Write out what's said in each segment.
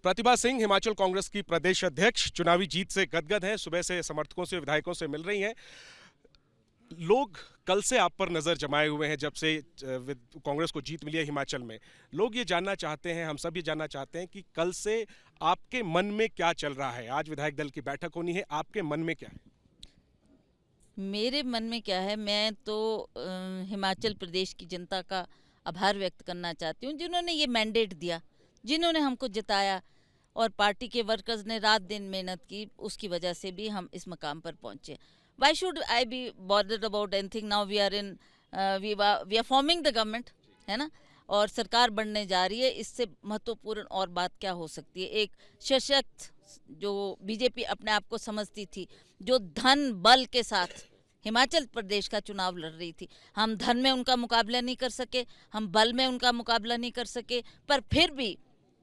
प्रतिभा सिंह हिमाचल कांग्रेस की प्रदेश अध्यक्ष चुनावी जीत से गदगद हैं। सुबह से समर्थकों से विधायकों से मिल रही हैं। लोग कल से आप पर नजर जमाए हुए हैं। जब से कांग्रेस को जीत मिली है हिमाचल में, लोग ये जानना चाहते हैं, हम सब ये जानना चाहते हैं कि कल से आपके मन में क्या चल रहा है। आज विधायक दल की बैठक होनी है, आपके मन में क्या है? मेरे मन में क्या है, मैं तो हिमाचल प्रदेश की जनता का आभार व्यक्त करना चाहती हूँ, जिन्होंने ये मैंडेट दिया, जिन्होंने हमको जिताया, और पार्टी के वर्कर्स ने रात दिन मेहनत की, उसकी वजह से भी हम इस मकाम पर पहुँचे। Why should I be bothered about anything? Now we are in we are forming the government, है ना, और सरकार बनने जा रही है। इससे महत्वपूर्ण और बात क्या हो सकती है? एक सशक्त, जो बीजेपी अपने आप को समझती थी, जो धन बल के साथ हिमाचल प्रदेश का चुनाव लड़ रही थी, हम धन में उनका मुकाबला नहीं कर सके, हम बल में उनका मुकाबला नहीं कर सके, पर फिर भी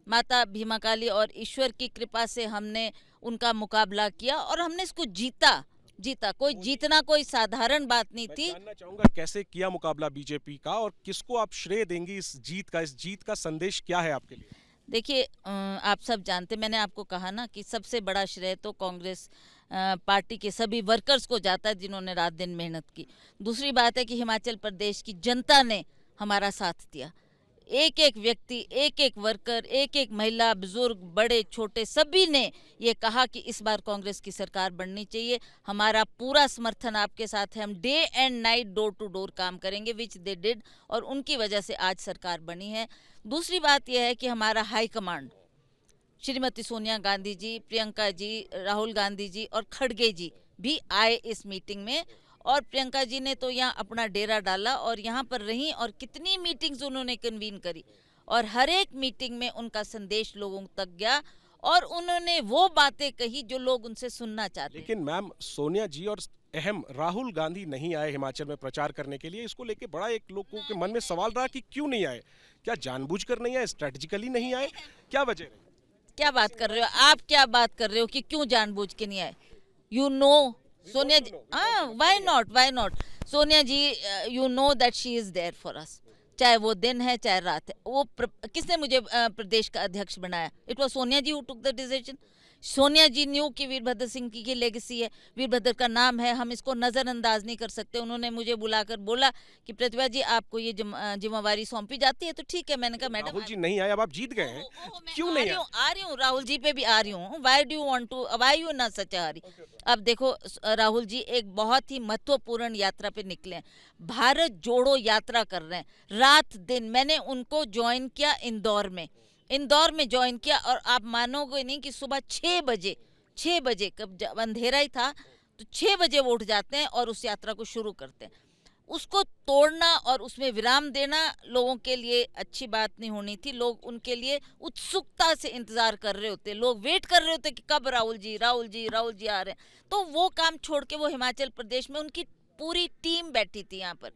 माता भीमा काली और ईश्वर की कृपा से हमने उनका मुकाबला किया और हमने इसको जीता। कोई जीतना कोई साधारण बात नहीं थी। मैं जानना चाहूंगा कैसे किया मुकाबला बीजेपी का, और किसको आप श्रेय देंगी इस जीत का? इस जीत का संदेश क्या है आपके लिए? देखिए, आप सब जानते, मैंने आपको कहा ना कि सबसे बड़ा श्रेय तो कांग्रेस पार्टी के सभी वर्कर्स को जाता है, जिन्होंने रात दिन मेहनत की। दूसरी बात है कि हिमाचल प्रदेश की जनता ने हमारा साथ दिया। एक एक व्यक्ति, एक एक वर्कर, एक एक महिला, बुजुर्ग, बड़े छोटे, सभी ने ये कहा कि इस बार कांग्रेस की सरकार बननी चाहिए। हमारा पूरा समर्थन आपके साथ है। हम day and night door to door काम करेंगे, विच दे डिड, और उनकी वजह से आज सरकार बनी है। दूसरी बात यह है कि हमारा हाई कमांड, श्रीमती सोनिया गांधी जी, प्रियंका जी, राहुल गांधी जी और खड़गे जी भी आए इस मीटिंग में, और प्रियंका जी ने तो यहाँ अपना डेरा डाला और यहाँ पर रही, और कितनी मीटिंग्स उन्होंने कन्वीन करी, और हर एक मीटिंग में उनका संदेश लोगों तक गया और उन्होंने वो बातें कही जो लोग उनसे सुनना चाहते हैं। लेकिन मैम, सोनिया जी और अहम राहुल गांधी नहीं आए हिमाचल में प्रचार करने के लिए। इसको लेके बड़ा एक लोगों के मन में सवाल रहा कि क्यों नहीं आए। क्या जानबूझकर नहीं आए, स्ट्रेटेजिकली नहीं आए, क्या वजह रही? क्या बात कर रहे हो आप? क्या बात कर रहे हो कि क्यों जानबूझ के नहीं आए? यू नो सोनिया जी, हाँ, why not Sonia ji, you know that she is there for us, चाहे वो दिन है चाहे रात है। वो किसने मुझे प्रदेश का अध्यक्ष बनाया? It was Sonia ji who took the decision. Sonia ji knew कि वीरभद्र सिंह की लेगेसी है, वीरभद्र का नाम है, हम इसको नज़रअंदाज नहीं कर सकते। उन्होंने मुझे बुलाकर बोला कि प्रतिभा जी, आपको ये जिम्मेवारी सौंपी जाती है, तो ठीक है। मैंने कहा मैडम, राहुल जी नहीं आए, अब आप जीत गए हैं, क्यों नहीं आए? आ रही हूँ, राहुल जी पे भी आ रही हूँ। Why do want to, why you ना सच आ रही? अब देखो, राहुल जी एक बहुत ही महत्वपूर्ण यात्रा पे निकले हैं, भारत जोड़ो यात्रा कर रहे हैं। रात दिन मैंने उनको ज्वाइन किया इंदौर में ज्वाइन किया, और आप मानोगे नहीं कि सुबह 6 बजे कब अंधेरा ही था, तो 6 बजे वो उठ जाते हैं और उस यात्रा को शुरू करते हैं। उसको तोड़ना और उसमें विराम देना लोगों के लिए अच्छी बात नहीं होनी थी। लोग उनके लिए उत्सुकता से इंतजार कर रहे होते, लोग वेट कर रहे होते कि कब राहुल जी आ रहे हैं। तो वो काम छोड़ के वो हिमाचल प्रदेश में उनकी पूरी टीम बैठी थी यहाँ पर,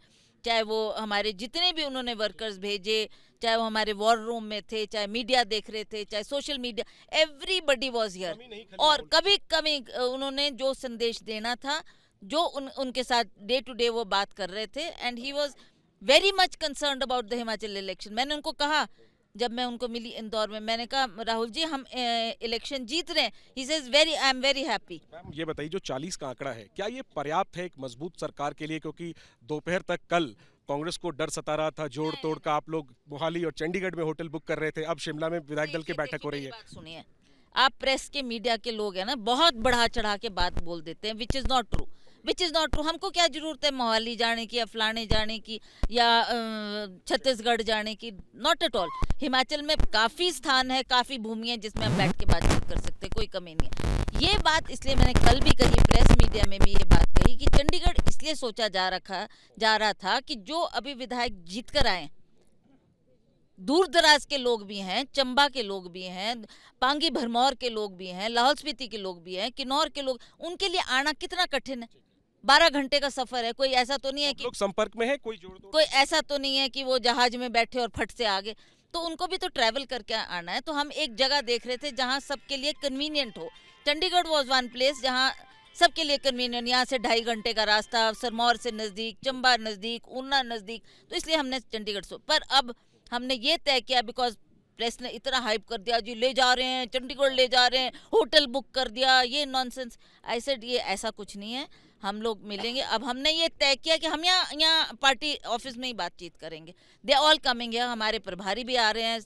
चाहे वो हमारे जितने भी उन्होंने वर्कर्स भेजे, चाहे वो हमारे वॉर रूम में थे, चाहे मीडिया देख रहे थे, चाहे social media, everybody was here. और कभी कभी उन्होंने जो संदेश देना था, जो उनके साथ डे टू डे वो बात कर रहे थे, and he was very much concerned about the Himachal election. मैंने उनको कहा, जब मैं उनको मिली इंदौर में, मैंने कहा राहुल जी, हम इलेक्शन जीत रहे हैं। He says I am very happy. Ma'am, ये बताइए, जो 40 का आंकड़ा है, क्या ये पर्याप्त है एक मजबूत सरकार के लिए? क्योंकि दोपहर तक कल कांग्रेस को डर सता रहा था, जोड़ तोड़ का। आप लोग मोहाली और चंडीगढ़ में होटल बुक कर रहे थे, अब शिमला में विधायक दल की बैठक हो रही है। सुनिए, आप प्रेस के मीडिया के लोग हैं ना, बहुत बढ़ा चढ़ा के बात बोल देते हैं, विच इज नॉट ट्रू। हमको क्या जरूरत है मोहाली जाने की, या फलाने जाने की, या छत्तीसगढ़ जाने की? Not at all. हिमाचल में काफ़ी स्थान है, काफ़ी भूमि है जिसमें हम बैठ के बातचीत कर सकते हैं, कोई कमी नहीं है। ये बात इसलिए मैंने कल भी कही, प्रेस मीडिया में भी ये बात कही कि चंडीगढ़ इसलिए सोचा जा रहा था कि जो अभी विधायक जीत कर आए, दूर दराज के लोग भी हैं, चंबा के लोग भी हैं, पांगी भरमौर के लोग भी हैं, लाहौल स्पीति के लोग भी हैं, किन्नौर के लोग, उनके लिए आना कितना कठिन है। 12 घंटे का सफर है। कोई ऐसा तो नहीं है कि लोग संपर्क में है, कोई जोड़ तोड़? कोई ऐसा तो नहीं है कि वो जहाज में बैठे और फट से आगे, तो उनको भी तो ट्रैवल करके आना है। तो हम एक जगह देख रहे थे जहाँ सबके लिए कन्वीनियंट हो। चंडीगढ़ वॉज वन प्लेस जहाँ सबके लिए कन्वीनियंट। यहाँ से 2.5 घंटे का रास्ता, सिरमौर से नज़दीक, चंबा नज़दीक, ऊना नज़दीक, तो इसलिए हमने चंडीगढ़ पर अब हमने ये तय किया, बिकॉज प्रेस ने इतना हाइप कर दिया जी, ले जा रहे हैं चंडीगढ़, ले जा रहे हैं, होटल बुक कर दिया, ये नॉनसेंस। ऐसे ये ऐसा कुछ नहीं है। हम लोग मिलेंगे। अब हमने ये तय किया कि हम यहाँ पार्टी ऑफिस में ही बातचीत करेंगे। दे ऑल कमिंग है, हमारे प्रभारी भी आ रहे हैं,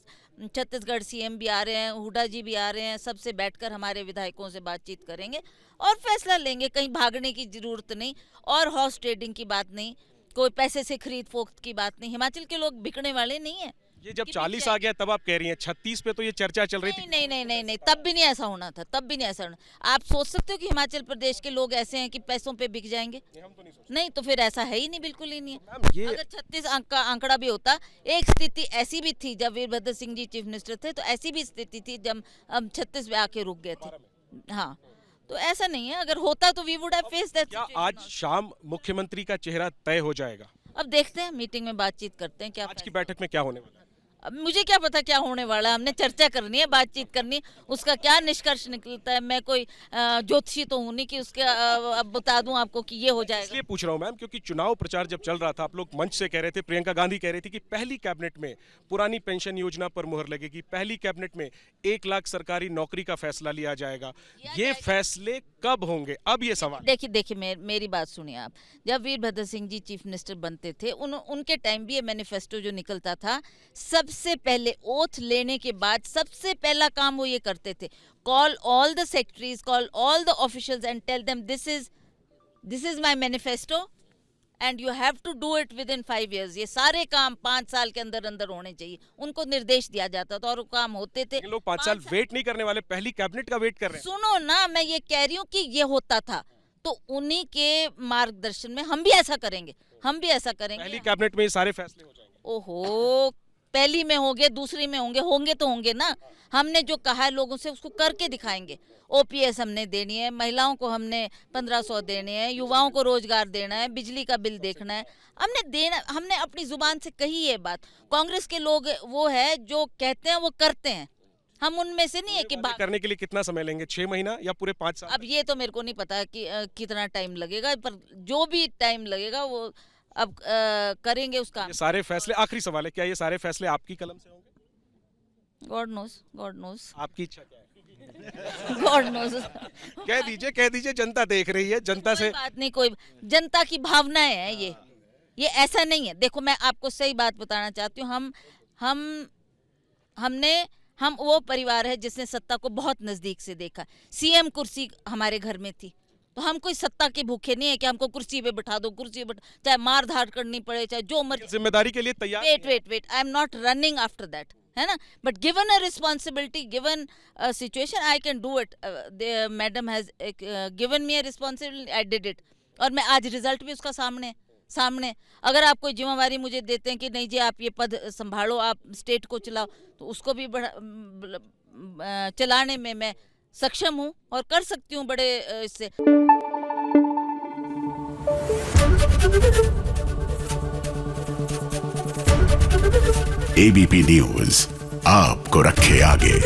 छत्तीसगढ़ सीएम भी आ रहे हैं, हुड्डा जी भी आ रहे हैं, सबसे बैठकर हमारे विधायकों से बातचीत करेंगे और फैसला लेंगे। कहीं भागने की जरूरत नहीं और हॉर्स ट्रेडिंग की बात नहीं, कोई पैसे से खरीद फोक्त की बात नहीं। हिमाचल के लोग बिकने वाले नहीं है। ये जब 40 आ गया तब आप कह रही हैं, 36 पे तो ये चर्चा चल रही थी। नहीं नहीं नहीं नहीं, तब भी नहीं ऐसा होना था, तब भी नहीं ऐसा होना। आप सोच सकते हो कि हिमाचल प्रदेश के लोग ऐसे हैं कि पैसों पे बिक जाएंगे? हम तो नहीं सोचते। नहीं, तो फिर ऐसा है ही नहीं, बिल्कुल ही नहीं है। मैम, ये अगर 36 अंक का आंकड़ा भी होता, एक स्थिति ऐसी भी थी जब वीरभद्र सिंह जी चीफ मिनिस्टर थे, तो ऐसी भी स्थिति थी जब हम 36 पे आके रुक गए थे। हाँ, तो ऐसा नहीं है। अगर होता तो we would have faced that क्या सिचुएशन। आज शाम मुख्यमंत्री का चेहरा तय हो जाएगा? अब देखते हैं, मीटिंग में बातचीत करते हैं क्या आज की फैसला। बैठक में क्या होने वाला है? अब मुझे क्या पता क्या होने वाला है, हमने चर्चा करनी है, बातचीत करनी है, उसका क्या निष्कर्ष निकलता है। मैं कोई ज्योतिषी तो हूं नहीं कि उसके अब बता दूं आपको कि ये हो जाएगा। इसलिए पूछ रहा हूं मैम, क्योंकि चुनाव प्रचार जब चल रहा था, आप लोग मंच से कह रहे थे, प्रियंका गांधी कह रही थी कि पहली कैबिनेट में पुरानी पेंशन योजना पर मुहर लगेगी, पहली कैबिनेट में 1 लाख सरकारी नौकरी का फैसला लिया जाएगा। ये फैसले कब होंगे? अब ये सवाल। देखिए मेरी बात सुनिए आप। जब वीरभद्र सिंह जी चीफ मिनिस्टर बनते थे, उनके टाइम भी ये मैनिफेस्टो जो निकलता था, सबसे पहले ओथ लेने के बाद सबसे पहला काम वो ये करते थे, call all the secretaries, call all the officials and tell them this is my manifesto and you have to do it within 5 years। ये सारे काम 5 साल के अंदर अंदर होने चाहिए। उनको निर्देश दिया जाता था और वो काम होते थे। लोग 5 साल वेट नहीं करने वाले, पहली कैबिनेट का वेट कर रहे हैं। सुनो ना, मैं ये कह रही हूँ कि ये होता था, तो उन्हीं के मार्गदर्शन में हम भी ऐसा करेंगे, हम भी ऐसा करेंगे। पहली कैबिनेट में ये सारे फैसले हो जाएंगे। ओहो, पहली में होंगे, दूसरी में होंगे तो होंगे ना। हमने जो कहा है लोगों से उसको करके दिखाएंगे। ओपीएस हमने देनी है, महिलाओं को हमने 1500 देने हैं, युवाओं को रोजगार देना है, बिजली का बिल देखना है, हमने अपनी जुबान से कही ये बात। कांग्रेस के लोग वो है जो कहते हैं वो करते हैं, हम उनमें से नहीं है कि करने के लिए कितना समय लेंगे? 6 महीना या पूरे 5 साल? अब ये तो मेरे को नहीं पता कि कितना टाइम लगेगा, पर जो भी टाइम लगेगा वो अब करेंगे उसका। ये सारे फैसले, आखिरी सवाल है, क्या ये सारे फैसले आपकी कलम से होंगे? गॉड नोस आपकी इच्छा क्या है? God knows. कह दीजिए, जनता देख रही है, जनता से। बात नहीं, कोई जनता की भावनाएं हैं ये ऐसा नहीं है। देखो, मैं आपको सही बात बताना चाहती हूँ। हम वो परिवार है जिसने सत्ता को बहुत नजदीक से देखा। सीएम कुर्सी हमारे घर में थी, तो हम कोई सत्ता के भूखे नहीं है कि हमको कुर्सी पे बिठा दो, चाहे मार धाड़ करनी पड़े, चाहे जो मर्जी। जिम्मेदारी के लिए तैयार। Wait, I am not running after that, है ना। But given a responsibility, given a situation, I can do it. Madam has given me a responsibility, I did it. और मैं आज रिजल्ट भी उसका सामने। अगर आप कोई जिम्मेवारी मुझे देते हैं कि नहीं जी आप ये पद संभालो, आप स्टेट को चलाओ, तो उसको भी चलाने में मैं सक्षम हूँ और कर सकती हूँ बड़े इससे। एबीपी न्यूज आपको रखे आगे।